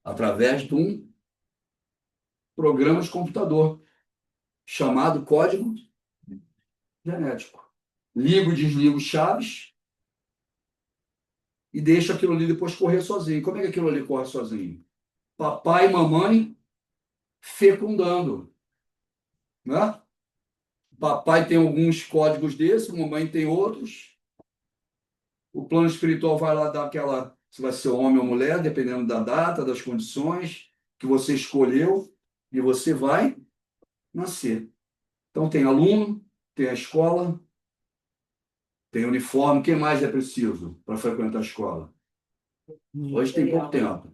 Através de um programa de computador chamado código genético. Ligo e desligo chaves e deixo aquilo ali depois correr sozinho. Como é que aquilo ali corre sozinho? Papai e mamãe fecundando, né? Papai tem alguns códigos desses, mamãe tem outros. O plano espiritual vai lá dar aquela, se vai ser homem ou mulher, dependendo da data, das condições que você escolheu, e você vai nascer. Então tem aluno, tem a escola, tem uniforme. O que mais é preciso para frequentar a escola? Hoje tem pouco tempo.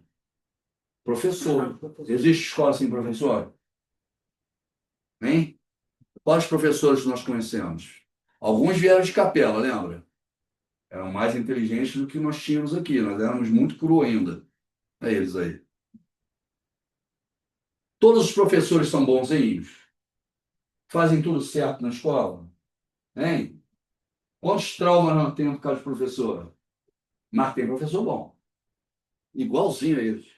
Professor. Existe escola sem professor? Hein? Quais professores nós conhecemos? Alguns vieram de capela, lembra? Eram mais inteligentes do que nós tínhamos aqui. Nós éramos muito cru ainda. É eles aí. Todos os professores são bonzinhos? Fazem tudo certo na escola? Hein? Quantos traumas nós temos por causa de professor? Mas tem professor bom. Igualzinho a eles.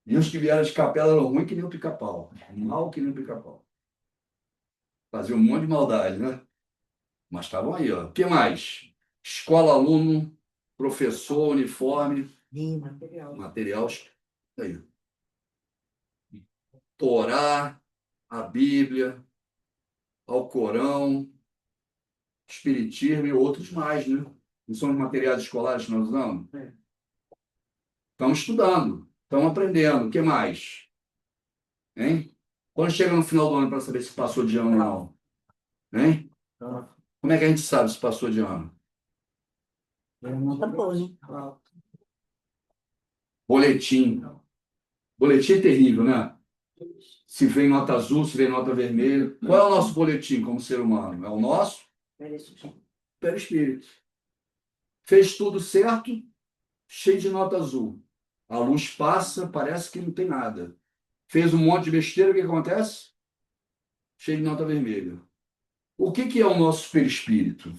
E os que vieram de capela eram ruins que nem o pica-pau. Mal que nem o pica-pau. Faziam um monte de maldade, né? Mas estavam aí, ó. O que mais? Escola, aluno, professor, uniforme, E material. material. Aí. Torá, a Bíblia, Alcorão, Espiritismo e outros mais, né? Não são os materiais escolares que nós usamos? Estamos estudando, estamos aprendendo. O que mais? Hein? Quando chega no final do ano para saber se passou de ano ou não? Hein? Como é que a gente sabe se passou de ano? Não tá bom, né? Boletim. Boletim é terrível, né? Se vem nota azul, se vem nota vermelha. Qual é o nosso boletim como ser humano? É o nosso perispírito. Fez tudo certo, cheio de nota azul. A luz passa, parece que não tem nada. Fez um monte de besteira, o que acontece? Cheio de nota vermelha. O que é o nosso perispírito?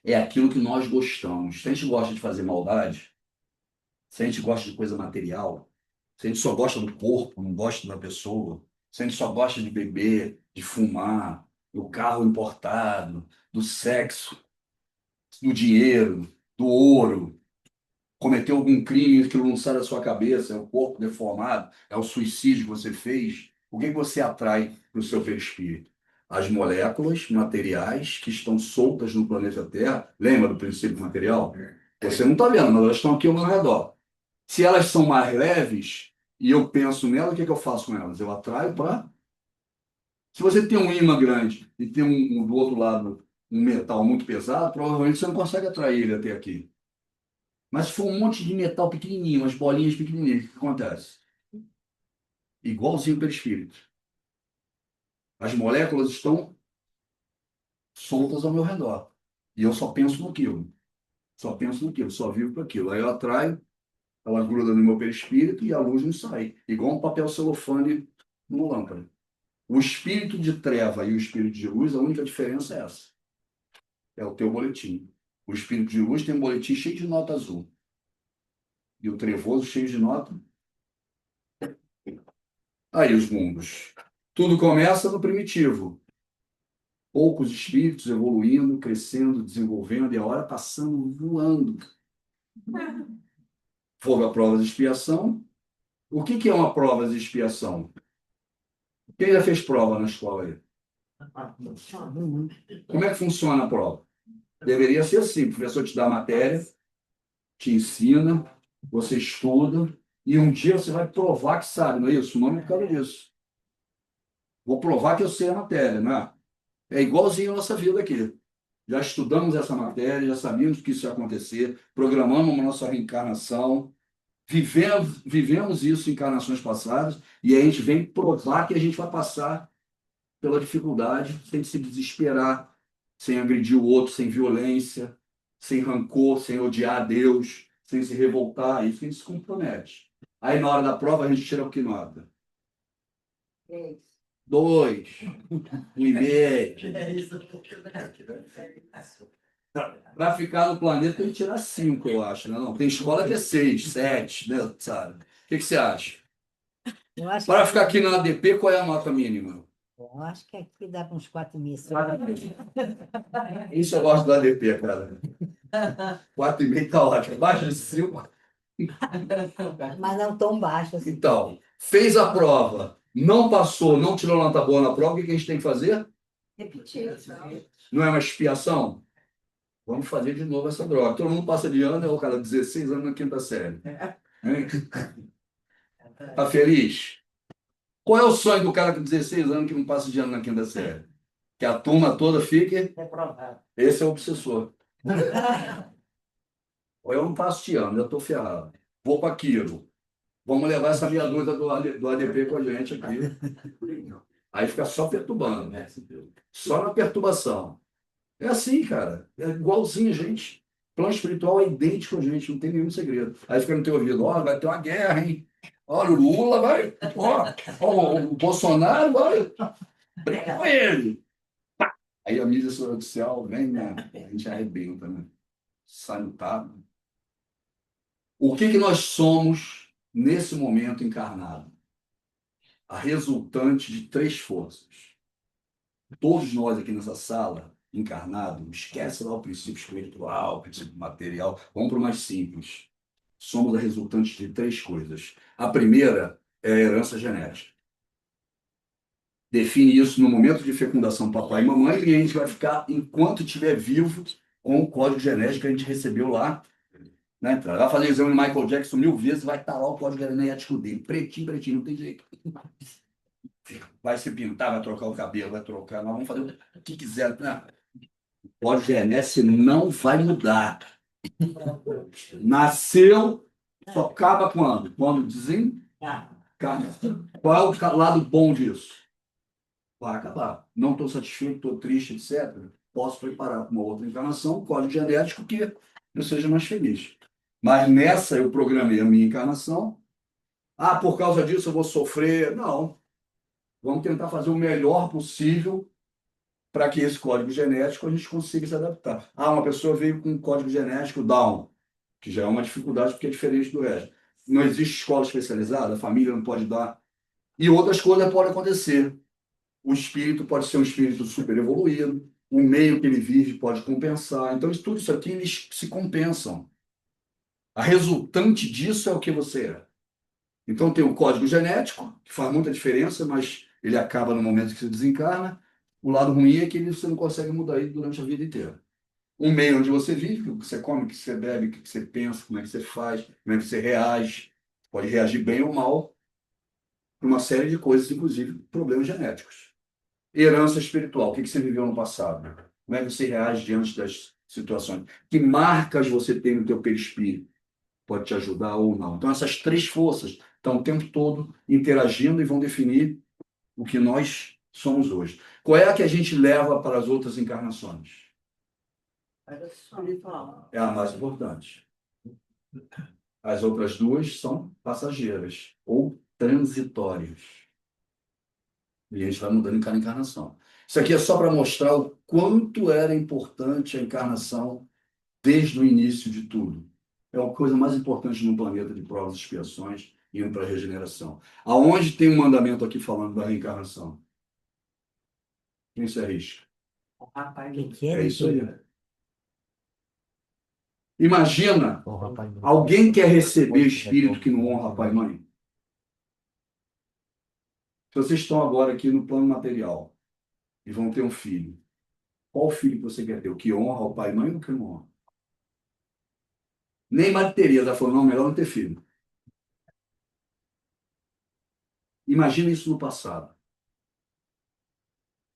É aquilo que nós gostamos. Se a gente gosta de fazer maldade, se a gente gosta de coisa material, se a gente só gosta do corpo, não gosta da pessoa, se a gente só gosta de beber, de fumar, do carro importado, do sexo, do dinheiro, do ouro, cometeu algum crime que não sai da sua cabeça, é o corpo deformado, é o suicídio que você fez, o que você atrai para o seu perispírito? As moléculas materiais que estão soltas no planeta Terra. Lembra do princípio material? Você não está vendo, mas elas estão aqui ao meu redor. Se elas são mais leves e eu penso nelas, o que eu faço com elas? Eu atraio para. Se você tem um ímã grande e tem do outro lado um metal muito pesado, provavelmente você não consegue atrair ele até aqui. Mas se for um monte de metal pequenininho, umas bolinhas pequenininhas, o que acontece? Igualzinho o perispírito. As moléculas estão soltas ao meu redor. E eu só penso naquilo. Só penso naquilo, só vivo para aquilo. Aí eu atraio, ela gruda no meu perispírito e a luz não sai. Igual um papel celofane numa lâmpada. O espírito de treva e o espírito de luz, a única diferença é essa. É o teu boletim. O espírito de luz tem um boletim cheio de nota azul. E o trevoso cheio de nota. Aí os mundos. Tudo começa no primitivo. Poucos espíritos evoluindo, crescendo, desenvolvendo, e a hora passando voando. Fogo a provas de expiação. O que é uma prova de expiação? Quem já fez prova na escola aí? Como é que funciona a prova? Deveria ser assim: o professor te dá a matéria, te ensina, você estuda, e um dia você vai provar que sabe, não é isso? O nome é por causa disso. Vou provar que eu sei a matéria, não é? É igualzinho a nossa vida aqui. Já estudamos essa matéria, já sabíamos que isso ia acontecer, programamos a nossa reencarnação, vivemos isso em encarnações passadas, e aí a gente vem provar que a gente vai passar pela dificuldade, sem se desesperar, sem agredir o outro, sem violência, sem rancor, sem odiar a Deus, sem se revoltar. Isso que a gente se compromete. Aí, na hora da prova, a gente tira o que nota? 2, 1,5. Para ficar no planeta, tem que tirar 5, eu acho. Né? Não, tem escola que é 6, 7, né? Sabe? O que você acha? Para ficar aqui na ADP, qual é a nota mínima? Eu acho que aqui dá para uns 4,5. Isso eu gosto do ADP, cara. 4,5 está ótimo. Abaixo de 5. Mas não tão baixo assim. Então, fez a prova, não passou, não tirou nota boa na prova, o que a gente tem que fazer? Repetir. Não é uma expiação? Vamos fazer de novo essa droga. Todo mundo passa de ano, é o cara 16 anos na quinta série. Hein? Tá feliz? Qual é o sonho do cara com 16 anos que não passa de ano na quinta série? Que a turma toda fique. Esse é o obsessor. Ou eu não passo de ano, já estou ferrado. Vou para aquilo. Vamos levar essa meia dúzia do ADP com a gente aqui. Aí fica só perturbando. Só na perturbação. É assim, cara. É igualzinho a gente. O plano espiritual é idêntico a gente, não tem nenhum segredo. Aí fica no teu ouvido, ó, vai ter uma guerra, hein? Olha, o Lula vai. Ó, o Bolsonaro vai. Briga com ele. Aí a mídia social vem, né? A gente arrebenta, né? Sai no tapa. O que nós somos nesse momento encarnado? A resultante de 3 forças. Todos nós aqui nessa sala, encarnados, esquece lá o princípio espiritual, o princípio material, vamos para o mais simples. Somos a resultante de 3 coisas. A primeira é a herança genética. Define isso no momento de fecundação papai e mamãe, e a gente vai ficar, enquanto estiver vivo, com o código genético que a gente recebeu lá. Né? Vai fazer o exame do Michael Jackson 1000 vezes, vai estar lá o código genético dele. Pretinho, pretinho, não tem jeito. Vai se pintar, vai trocar o cabelo, vai trocar, nós vamos fazer o que quiser. Não. O código genético não vai mudar. Nasceu, só acaba quando? Quando desencarna. Qual é o lado bom disso? Vai acabar. Não estou satisfeito, estou triste, etc. Posso preparar para uma outra encarnação, um código genético que eu seja mais feliz. Mas nessa eu programei a minha encarnação. Ah, por causa disso eu vou sofrer. Não. Vamos tentar fazer o melhor possível para que esse código genético a gente consiga se adaptar. Ah, uma pessoa veio com um código genético Down, que já é uma dificuldade porque é diferente do resto. Não existe escola especializada, a família não pode dar. E outras coisas podem acontecer. O espírito pode ser um espírito super evoluído, o meio que ele vive pode compensar. Então, tudo isso aqui, eles se compensam. A resultante disso é o que você é. Então, tem o código genético, que faz muita diferença, mas ele acaba no momento que você desencarna. O lado ruim é que você não consegue mudar ele durante a vida inteira. O meio onde você vive, o que você come, o que você bebe, o que você pensa, como é que você faz, como é que você reage. Pode reagir bem ou mal para uma série de coisas, inclusive problemas genéticos. Herança espiritual. O que você viveu no passado? Como é que você reage diante das situações? Que marcas você tem no teu perispírito? Pode te ajudar ou não. Então, essas três forças estão o tempo todo interagindo e vão definir o que nós somos hoje. Qual é a que a gente leva para as outras encarnações? É a mais importante. As outras duas são passageiras ou transitórias. E a gente vai mudando em cada encarnação. Isso aqui é só para mostrar o quanto era importante a encarnação desde o início de tudo. É a coisa mais importante no planeta de provas e expiações, indo para a regeneração. Aonde tem um mandamento aqui falando da reencarnação? Quem se arrisca? Que É isso aí. Imagina, alguém quer receber espírito que não honra pai e mãe? Se vocês estão agora aqui no plano material e vão ter um filho, qual filho que você quer ter? O que honra o pai e mãe ou o que não honra? Nem Madre Teresa falou, não, melhor não ter filho. Imagina isso no passado.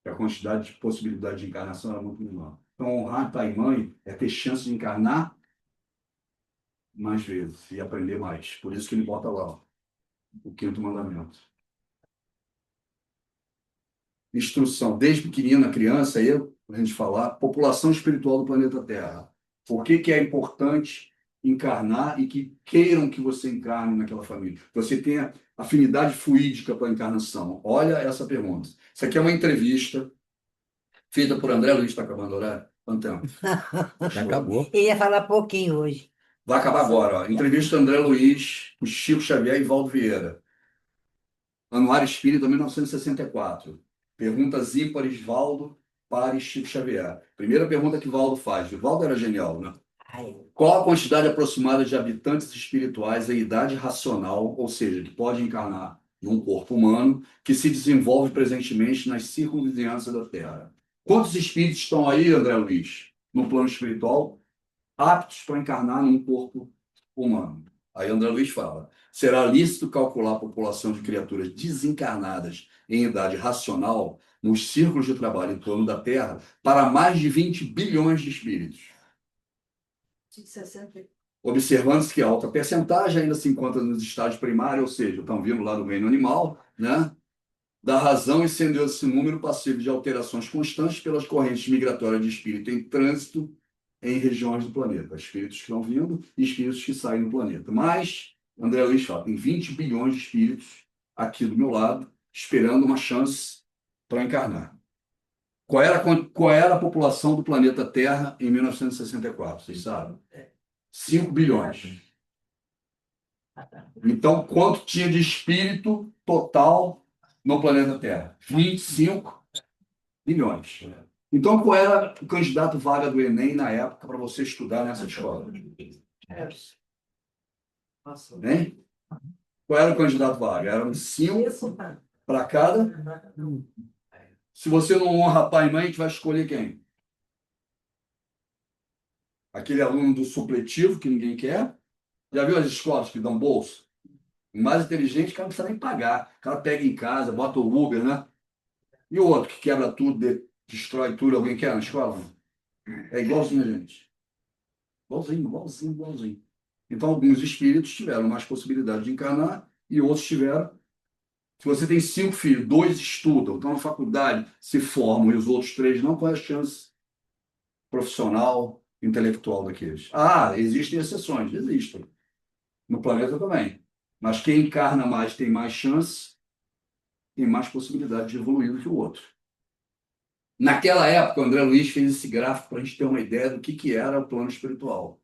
A quantidade de possibilidade de encarnação era muito menor. Então, honrar pai e mãe é ter chance de encarnar mais vezes e aprender mais. Por isso que ele bota lá, ó, o quinto mandamento. Instrução, desde pequenina, criança, aí, a gente falar, população espiritual do planeta Terra. Por que que é importante encarnar e que queiram que você encarne naquela família? Você tenha afinidade fluídica para a encarnação. Olha essa pergunta. Isso aqui é uma entrevista feita por André Luiz, está acabando o horário? Quanto tempo? Já acabou. Ele ia falar pouquinho hoje. Vai acabar agora. Ó. Entrevista André Luiz, o Chico Xavier e Valdo Vieira. Anuário Espírita, 1964. Perguntas ímpares, Valdo, pares, Chico Xavier. Primeira pergunta que Valdo faz. O Valdo era genial, né? Ai, Qual a quantidade aproximada de habitantes espirituais em idade racional, ou seja, que pode encarnar num corpo humano, que se desenvolve presentemente nas circunvizinhanças da Terra? Quantos espíritos estão aí, André Luiz, no plano espiritual, aptos para encarnar num corpo humano? Aí André Luiz fala: será lícito calcular a população de criaturas desencarnadas em idade racional nos círculos de trabalho em torno da Terra para mais de 20 bilhões de espíritos. Observando-se que a alta percentagem ainda se encontra nos estágios primários, ou seja, estão vindo lá do reino animal, né? Da razão e sendo esse número passível de alterações constantes pelas correntes migratórias de espírito em trânsito em regiões do planeta. Espíritos que estão vindo e espíritos que saem do planeta. Mas, André Luiz fala, tem 20 bilhões de espíritos aqui do meu lado, esperando uma chance para encarnar. Qual era a população do planeta Terra em 1964? Vocês sabem? 5 bilhões. Então, quanto tinha de espírito total no planeta Terra? 25 bilhões. Então, qual era o candidato vaga do Enem na época para você estudar nessa escola? Hein? Qual era o candidato vaga? Eram 5 para cada. Se você não honra pai e mãe, a gente vai escolher quem? Aquele aluno do supletivo que ninguém quer. Já viu as escolas que dão bolsa? O mais inteligente, o cara não precisa nem pagar. O cara pega em casa, bota o Uber, né? E o outro que quebra tudo, destrói tudo, alguém quer na escola? É igualzinho a gente. Igualzinho, igualzinho, igualzinho. Então, alguns espíritos tiveram mais possibilidade de encarnar e outros tiveram. Se você tem 5 filhos, 2 estudam, estão na faculdade, se formam e os outros 3 não, qual é a chance profissional, intelectual daqueles? Ah, existem exceções, existem. No planeta também. Mas quem encarna mais tem mais chance, tem mais possibilidade de evoluir do que o outro. Naquela época, o André Luiz fez esse gráfico para a gente ter uma ideia do que era o plano espiritual.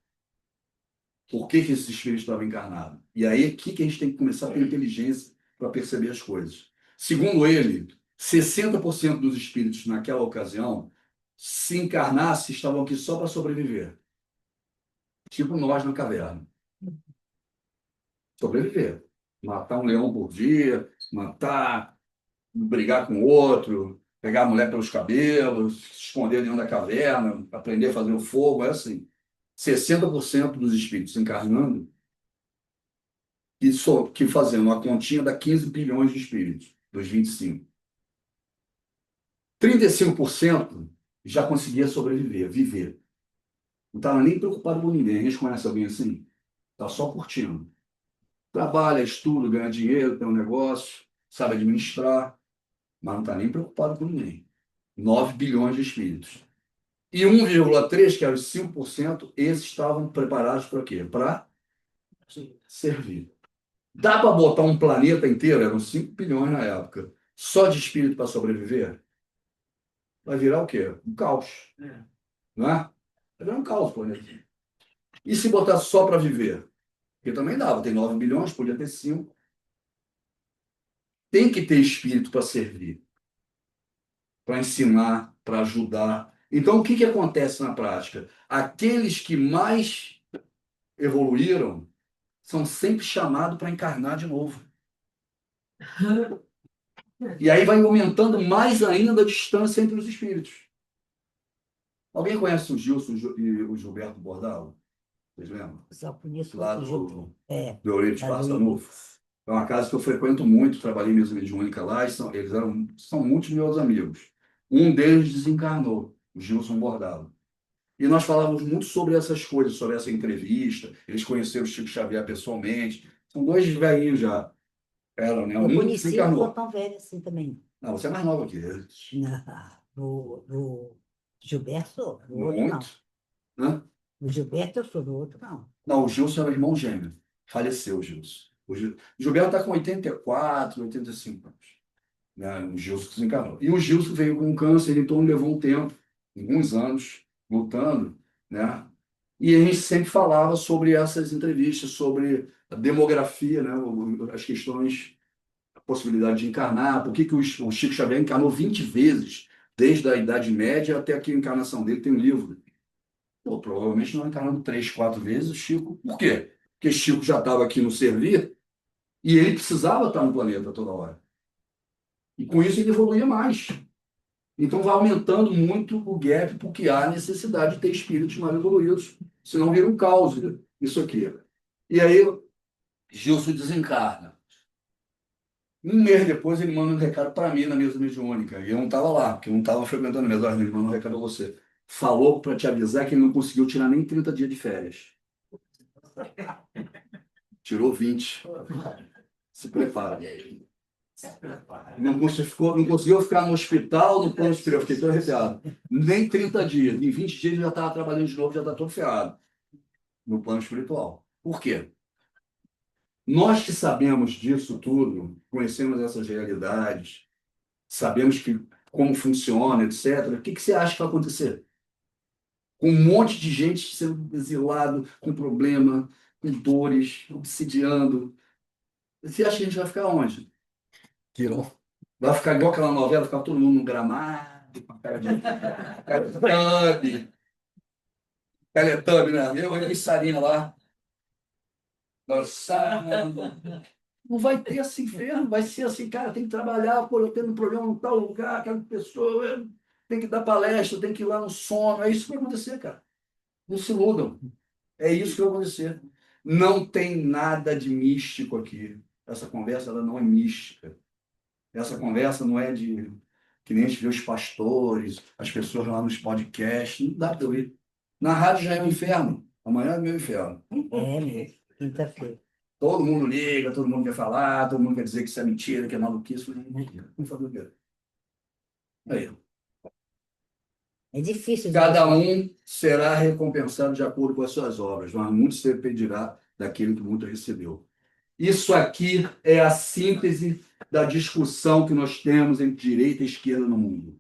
Por que esses espíritos estavam encarnados? E aí é aqui que a gente tem que começar a ter inteligência para perceber as coisas. Segundo ele, 60% dos espíritos naquela ocasião, se encarnasse, estavam aqui só para sobreviver. Tipo nós na caverna. Sobreviver. Matar um leão por dia, matar, brigar com outro, pegar a mulher pelos cabelos, se esconder dentro da caverna, aprender a fazer o fogo, é assim. 60% dos espíritos encarnando que fazendo uma continha dá 15 bilhões de espíritos, dos 25. 35% já conseguia sobreviver, viver. Não estava nem preocupado com ninguém. A gente conhece alguém assim? Está só curtindo. Trabalha, estuda, ganha dinheiro, tem um negócio, sabe administrar, mas não está nem preocupado com ninguém. 9 bilhões de espíritos. E 1,3, que eram os 5%, esses estavam preparados para quê? Para servir. Dá para botar um planeta inteiro, eram 5 bilhões na época, só de espírito para sobreviver? Vai virar o quê? Um caos, não é? Vai virar um caos o planeta. E se botar só para viver? Porque também dava, tem 9 bilhões, podia ter 5. Tem que ter espírito para servir, para ensinar, para ajudar. Então, o que acontece na prática? Aqueles que mais evoluíram são sempre chamados para encarnar de novo. E aí vai aumentando mais ainda a distância entre os espíritos. Alguém conhece o Gilson e o Gilberto Bordalo? Vocês lembram? Só conheço Lá o jogo. do Eurico Tá Passa doido. Novo. É uma casa que eu frequento muito, trabalhei mesmo mediúnica lá, e são muitos meus amigos. Um deles desencarnou, o Gilson Bordalo. E nós falávamos muito sobre essas coisas, sobre essa entrevista. Eles conheceram o Chico Xavier pessoalmente. São 2 velhinhos já. Eram, né? Eu Um conheci, não sou desencarnou. tão velha assim também. Não, você é mais nova que ele. No Gilberto, no outro Muito. não. Né? No Gilberto eu sou, no outro não. Não, o Gilson era o irmão gêmeo. Faleceu o Gilson. O Gilberto está com 84, 85 anos. Né? O Gilson desencarnou. E o Gilson veio com câncer, então levou um tempo, alguns anos, lutando, né? E a gente sempre falava sobre essas entrevistas, sobre a demografia, né? As questões, a possibilidade de encarnar, por que que o Chico Xavier encarnou 20 vezes, desde a Idade Média até aqui a encarnação dele, tem um livro. Pô, provavelmente não encarnando 3, 4 vezes o Chico. Por quê? Porque Chico já estava aqui no servir e ele precisava estar no planeta toda hora. E com isso ele evoluía mais. Então vai aumentando muito o gap, porque há necessidade de ter espíritos mais evoluídos, senão vira um caos, né? Isso aqui. E aí, Gilson desencarna. Um mês depois, ele manda um recado para mim na mesa mediúnica. E eu não estava lá, porque eu não estava frequentando a mesa. Olha, ele manda um recado a você. Falou para te avisar que ele não conseguiu tirar nem 30 dias de férias. Tirou 20. Se prepara. Não conseguiu ficar no hospital, no plano superior. Fiquei todo arrepiado. Nem 30 dias. Em 20 dias ele já estava trabalhando de novo, já está todo ferrado no plano espiritual. Por quê? Nós que sabemos disso tudo, conhecemos essas realidades, sabemos como funciona, etc., o que você acha que vai acontecer? Com um monte de gente sendo exilado, com problema, com dores, obsidiando. Você acha que a gente vai ficar onde? Tirou. Vai ficar igual aquela novela, ficar todo mundo no gramado, com a cara de Teletubby, Teletubby, né? Eu e a Missarinha lá, dançando. Não vai ter esse inferno, vai ser assim, cara, tem que trabalhar, pô, eu tenho um problema em tal lugar, aquela pessoa, tem que dar palestra, tem que ir lá no sono. É isso que vai acontecer, cara. Não se iludam. É isso que vai acontecer. Não tem nada de místico aqui. Essa conversa ela não é mística. Essa conversa não é de que nem a gente vê os pastores, as pessoas lá nos podcasts. Não dá para ouvir. Na rádio já é um inferno. Amanhã é meu inferno. É mesmo, quinta-feira. Todo mundo liga, todo mundo quer falar, todo mundo quer dizer que isso é mentira, que é maluquice. Vamos fazer o quê? Aí. É difícil de Cada você. um será recompensado de acordo com as suas obras, mas muito se dependerá daquilo que muito recebeu. Isso aqui é a síntese da discussão que nós temos entre direita e esquerda no mundo.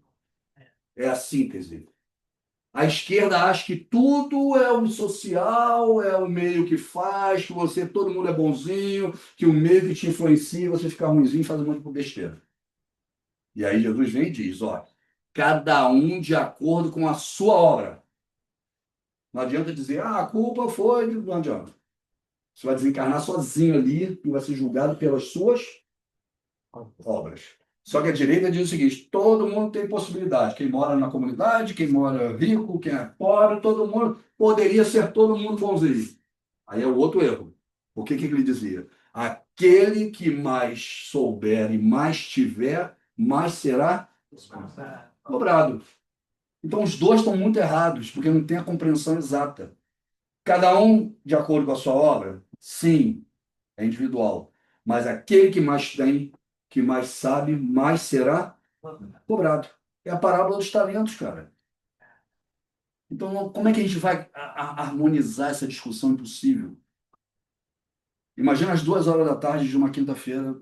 É a síntese. A esquerda acha que tudo é o social, é o meio que faz, que você, todo mundo é bonzinho, que o meio que te influencia, você fica ruimzinho e faz um monte de besteira. E aí Jesus vem e diz, ó, cada um de acordo com a sua obra. Não adianta dizer, ah, a culpa foi, não adianta. Você vai desencarnar sozinho ali e vai ser julgado pelas suas obras. Só que a direita diz o seguinte: todo mundo tem possibilidade. Quem mora na comunidade, quem mora rico, quem é pobre, todo mundo poderia ser todo mundo bonzinho. Aí é o outro erro. O que ele dizia? Aquele que mais souber e mais tiver, mais será cobrado. Então os dois estão muito errados, porque não tem a compreensão exata. Cada um de acordo com a sua obra? Sim, é individual. Mas aquele que mais tem, que mais sabe, mais será cobrado. É a parábola dos talentos, cara. Então, como é que a gente vai harmonizar essa discussão impossível? Imagina as 2 horas da tarde de uma quinta-feira,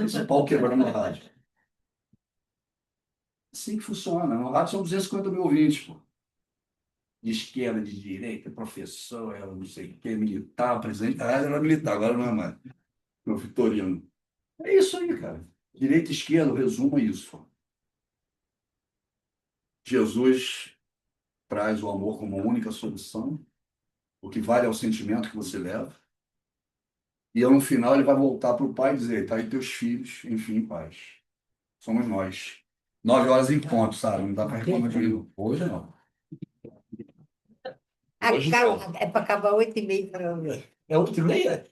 esse pau quebrando no rádio. Assim que funciona. No rádio são 250 mil ouvintes, pô. De esquerda, de direita, professor, não sei o que, militar, presidente. Ah, era militar, agora não é mais. Meu Vitorino. É isso aí, cara. Direita e esquerda, o resumo é isso. Jesus traz o amor como a única solução. O que vale é o sentimento que você leva. E no final ele vai voltar para o pai e dizer: tá aí teus filhos, enfim, paz. Somos nós. 9 horas em ponto, sabe? Não dá para reclamar de mim. Hoje não. Hoje Acaba, não. é para acabar 8h30 para eu ver. É 8h30?